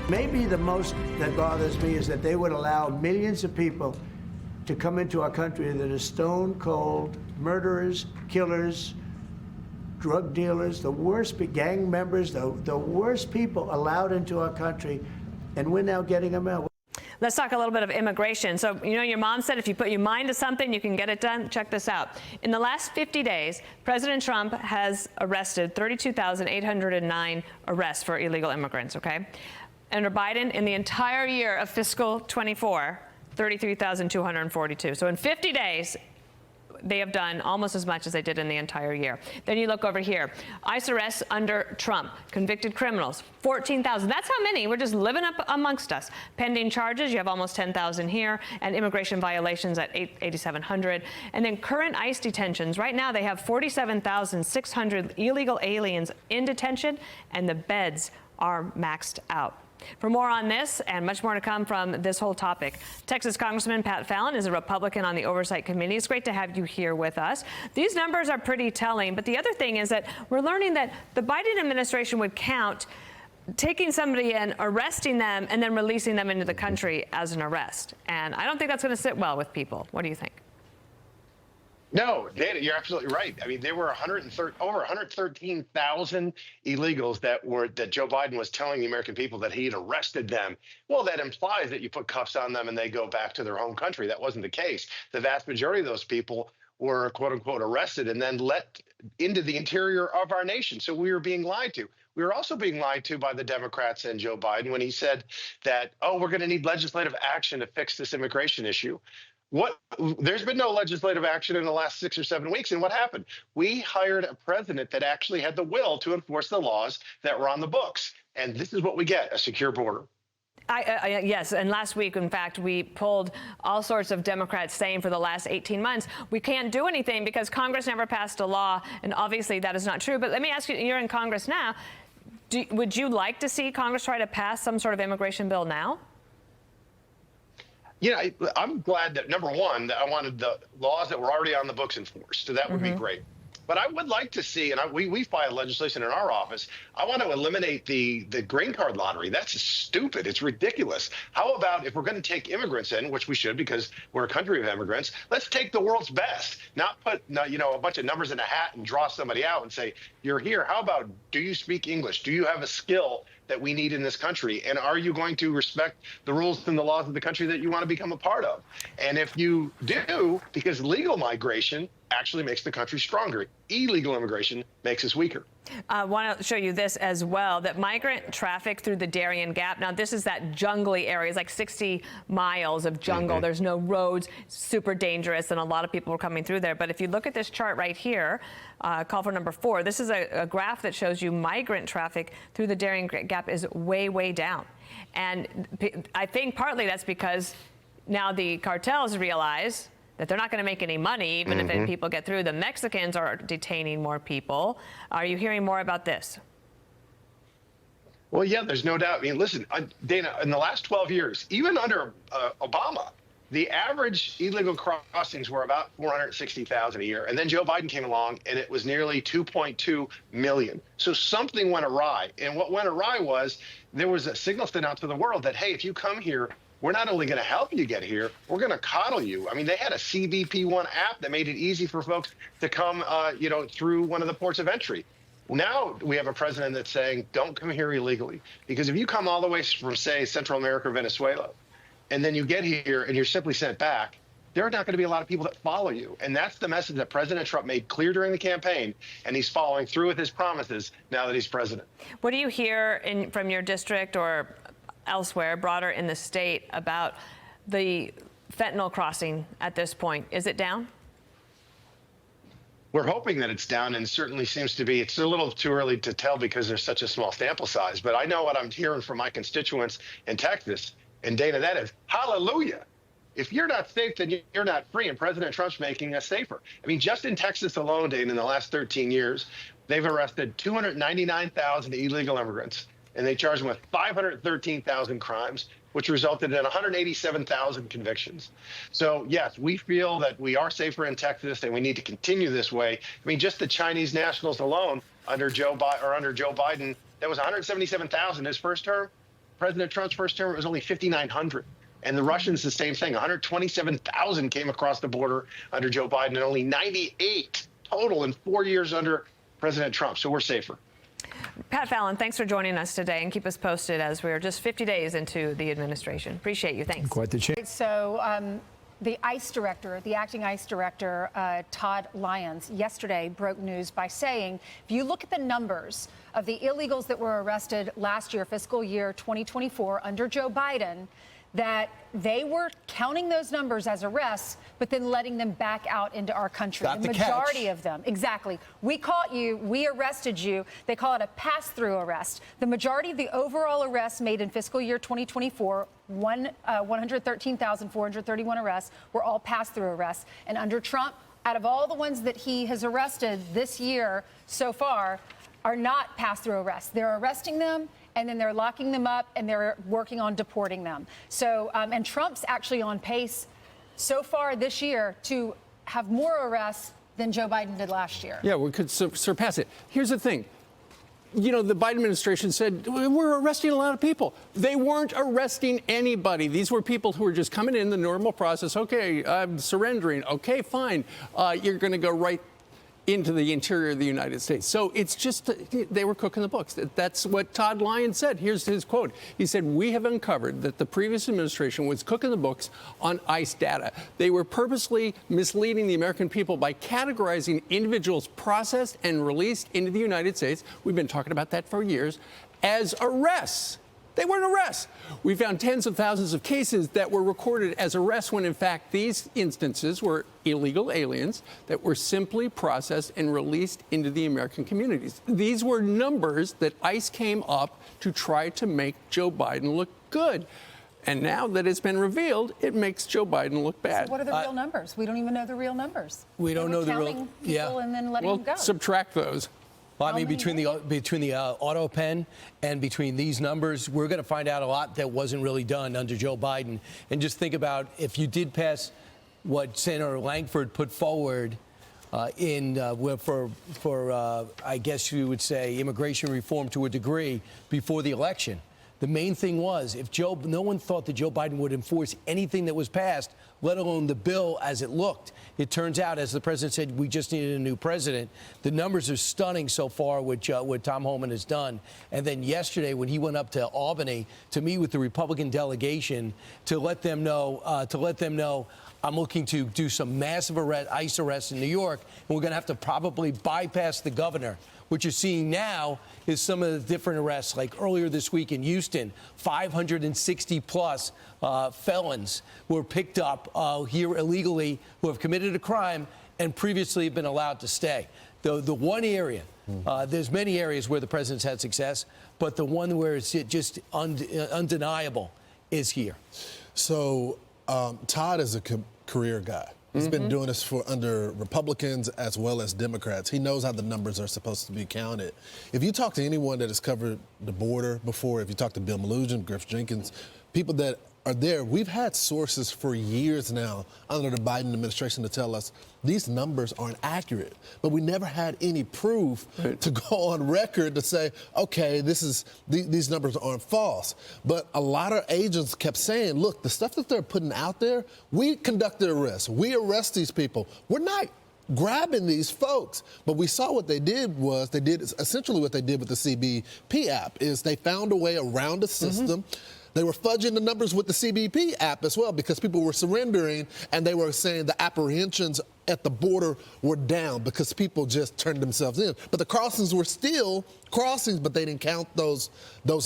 Maybe the most that bothers me is that they would allow millions of people to come into our country that are stone cold murderers, killers, drug dealers, the worst gang members, the worst people allowed into our country, and we're now getting them out. Let's talk a little bit of immigration. So, you know, your mom said if you put your mind to something, you can get it done. Check this out. In the last 50 days, President Trump has arrested 32,809 arrests for illegal immigrants, okay? Under Biden, in the entire year of fiscal 24, 33,242. So in 50 days, they have done almost as much as they did in the entire year. Then you look over here. ICE arrests under Trump. Convicted criminals, 14,000. That's how many. We're just living up amongst us. Pending charges, you have almost 10,000 here, and immigration violations at 8,700. And then current ICE detentions. Right now, they have 47,600 illegal aliens in detention, and the beds are maxed out. For more on this and much more to come from this whole topic, Texas Congressman Pat Fallon is a Republican on the Oversight Committee. It's great to have you here with us. These numbers are pretty telling, but the other thing is that we're learning that the Biden administration would count taking somebody in, arresting them, and then releasing them into the country as an arrest. And I don't think that's going to sit well with people. What do you think? No, Dana, you're absolutely right. I mean, there were over 113,000 illegals that Joe Biden was telling the American people that he had arrested them. Well, that implies that you put cuffs on them and they go back to their home country. That wasn't the case. The vast majority of those people were, quote unquote, arrested and then let into the interior of our nation. So we were being lied to. We were also being lied to by the Democrats and Joe Biden when he said that, oh, we're going to need legislative action to fix this immigration issue. There's been no legislative action in the last 6 or 7 weeks. And what happened? We hired a president that actually had the will to enforce the laws that were on the books. And this is what we get, a secure border. Yes, and last week, in fact, we pulled all sorts of Democrats saying for the last 18 months, we can't do anything because Congress never passed a law. And obviously that is not true. But let me ask you, you're in Congress now. Would you like to see Congress try to pass some sort of immigration bill now? You know, I'm glad that, number one, that I wanted the laws that were already on the books enforced. So that would be great. But I would like to see, and we filed legislation in our office, I want to eliminate the green card lottery. That's stupid. It's ridiculous. How about if we're going to take immigrants in, which we should because we're a country of immigrants, let's take the world's best, not put a bunch of numbers in a hat and draw somebody out and say, you're here. How about, do you speak English? Do you have a skill that we need in this country? And are you going to respect the rules and the laws of the country that you want to become a part of? And if you do, because legal migration actually makes the country stronger, illegal immigration makes us weaker. I want to show you this as well, that migrant traffic through the Darien Gap. Now, this is that jungly area. It's like 60 miles of jungle. There's no roads, super dangerous, and a lot of people are coming through there. But if you look at this chart right here, call for number 4, this is a graph that shows you migrant traffic through the Darien Gap is way, way down. And I think partly that's because now the cartels realize that they're not going to make any money, even if people get through. The Mexicans are detaining more people. Are you hearing more about this? Well, yeah, there's no doubt. I mean, listen, Dana, in the last 12 years, even under Obama, the average illegal crossings were about 460,000 a year. And then Joe Biden came along, and it was nearly 2.2 million. So something went awry. And what went awry was there was a signal sent out to the world that, hey, if you come here, we're not only going to help you get here, we're going to coddle you. I mean, they had a CBP1 app that made it easy for folks to come, through one of the ports of entry. Now we have a president that's saying, don't come here illegally. Because if you come all the way from, say, Central America or Venezuela, and then you get here and you're simply sent back, there are not going to be a lot of people that follow you. And that's the message that President Trump made clear during the campaign, and he's following through with his promises now that he's president. What do you hear from your district or elsewhere, broader in the state, about the fentanyl crossing at this point? Is it down? We're hoping that it's down, and it certainly seems to be. It's a little too early to tell because there's such a small sample size. But I know what I'm hearing from my constituents in Texas, and Dana, that is, hallelujah. If you're not safe, then you're not free, and President Trump's making us safer. I mean, just in Texas alone, Dana, in the last 13 years, they've arrested 299,000 illegal immigrants. And they charged them with 513,000 crimes, which resulted in 187,000 convictions. So, yes, we feel that we are safer in Texas, and we need to continue this way. I mean, just the Chinese nationals alone under Joe Biden, that was 177,000 his first term. President Trump's first term, it was only 5,900. And the Russians, the same thing. 127,000 came across the border under Joe Biden, and only 98 total in 4 years under President Trump. So we're safer. Pat Fallon, thanks for joining us today, and keep us posted as we're just 50 days into the administration. Appreciate you. Thanks. Quite the change. So the ICE director, the acting ICE director, Todd Lyons, yesterday broke news by saying, if you look at the numbers of the illegals that were arrested last year, fiscal year 2024, under Joe Biden, that they were counting those numbers as arrests, but then letting them back out into our country. The majority of them. Exactly. We caught you. We arrested you. They call it a pass-through arrest. The majority of the overall arrests made in fiscal year 2024, 113,431 arrests, were all pass-through arrests. And under Trump, out of all the ones that he has arrested this year so far, are not pass-through arrests. They're arresting them, and then they're locking them up, and they're working on deporting them. So, and Trump's actually on pace so far this year to have more arrests than Joe Biden did last year. Yeah, we could surpass it. Here's the thing. You know, the Biden administration said, we're arresting a lot of people. They weren't arresting anybody. These were people who were just coming in the normal process. Okay, I'm surrendering. Okay, fine. You're going to go right into the interior of the United States. So it's just, they were cooking the books. That's what Todd Lyons said. Here's his quote. He said, we have uncovered that the previous administration was cooking the books on ICE data. They were purposely misleading the American people by categorizing individuals processed and released into the United States, we've been talking about that for years, as arrests. They weren't arrests. We found tens of thousands of cases that were recorded as arrests when, in fact, these instances were illegal aliens that were simply processed and released into the American communities. These were numbers that ICE came up to try to make Joe Biden look good. And now that it's been revealed, it makes Joe Biden look bad. So what are the real numbers? We don't even know the real numbers. We don't know the real. Counting people and then letting them go. Subtract those. Well, I mean, between the auto pen and between these numbers, we're going to find out a lot that wasn't really done under Joe Biden. And just think about if you did pass what Senator Langford put forward I guess you would say, immigration reform to a degree before the election. The main thing was, no one thought that Joe Biden would enforce anything that was passed, let alone the bill as it looked. It turns out, as the president said, we just needed a new president. The numbers are stunning so far, what Tom Homan has done. And then yesterday, when he went up to Albany to meet with the Republican delegation to let them know, I'm looking to do some massive ICE arrests in New York, and we're going to have to probably bypass the governor. What you're seeing now is some of the different arrests, like earlier this week in Houston, 560-plus felons were picked up here illegally who have committed a crime and previously have been allowed to stay. The one area, there's many areas where the president's had success, but the one where it's just undeniable is here. So Todd is a career guy. He's been doing this under Republicans as well as Democrats. He knows how the numbers are supposed to be counted. If you talk to anyone that has covered the border before, if you talk to Bill Malugin, Griff Jenkins, people that are there, we've had sources for years now under the Biden administration to tell us these numbers aren't accurate. But we never had any proof to go on record to say, okay, these numbers aren't false. But a lot of agents kept saying, look, the stuff that they're putting out there, we conducted arrests. We arrest these people. We're not grabbing these folks. But we saw what they did essentially what they did with the CBP app is they found a way around the system. They were fudging the numbers with the CBP app as well because people were surrendering and they were saying the apprehensions at the border were down because people just turned themselves in. But the crossings were still crossings, but they didn't count those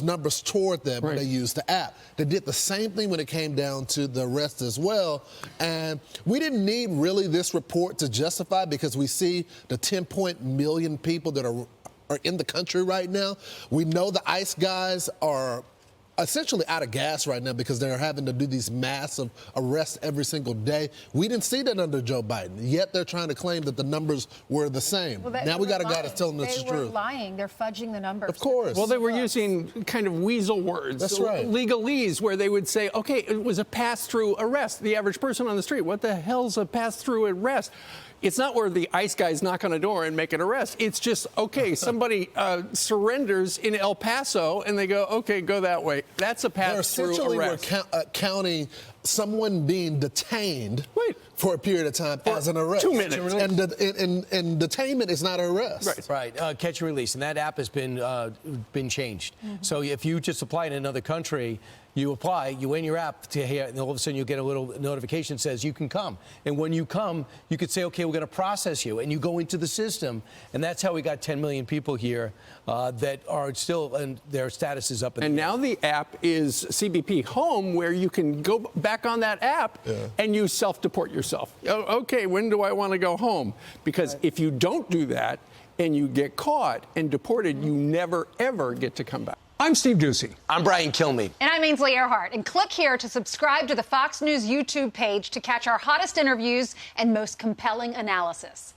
numbers toward them when they used the app. They did the same thing when it came down to the arrest as well. And we didn't need really this report to justify because we see the 10 million people that are in the country right now. We know the ICE guys are essentially out of gas right now because they're having to do these massive arrests every single day. We didn't see that under Joe Biden, yet they're trying to claim that the numbers were the same. Well, now we got a guy that's telling us it's true. They were lying. They're fudging the numbers. Of course. Well, they were using kind of weasel words. That's right. Legalese, where they would say, okay, it was a pass-through arrest. The average person on the street, what the hell's a pass-through arrest? It's not where the ICE guys knock on a door and make an arrest. It's just, okay, somebody surrenders in El Paso, and they go, okay, go that way. That's a pass-through arrest. We're counting someone being detained for a period of time as an arrest. 2 minutes. And detainment is not an arrest. Right. Catch and release. And that app has been changed. So if you just apply in another country, you apply, you in your app to here, and all of a sudden you get a little notification that says you can come. And when you come, you could say, okay, we're going to process you. And you go into the system. And that's how we got 10 million people here that are still, and their status is up. And now the app is CBP Home, where you can go back on that app and you self-deport yourself. Okay, when do I want to go home? Because if you don't do that and you get caught and deported, you never, ever get to come back. I'm Steve Doocy. I'm Brian Kilmeade. And I'm Ainsley Earhart. And click here to subscribe to the Fox News YouTube page to catch our hottest interviews and most compelling analysis.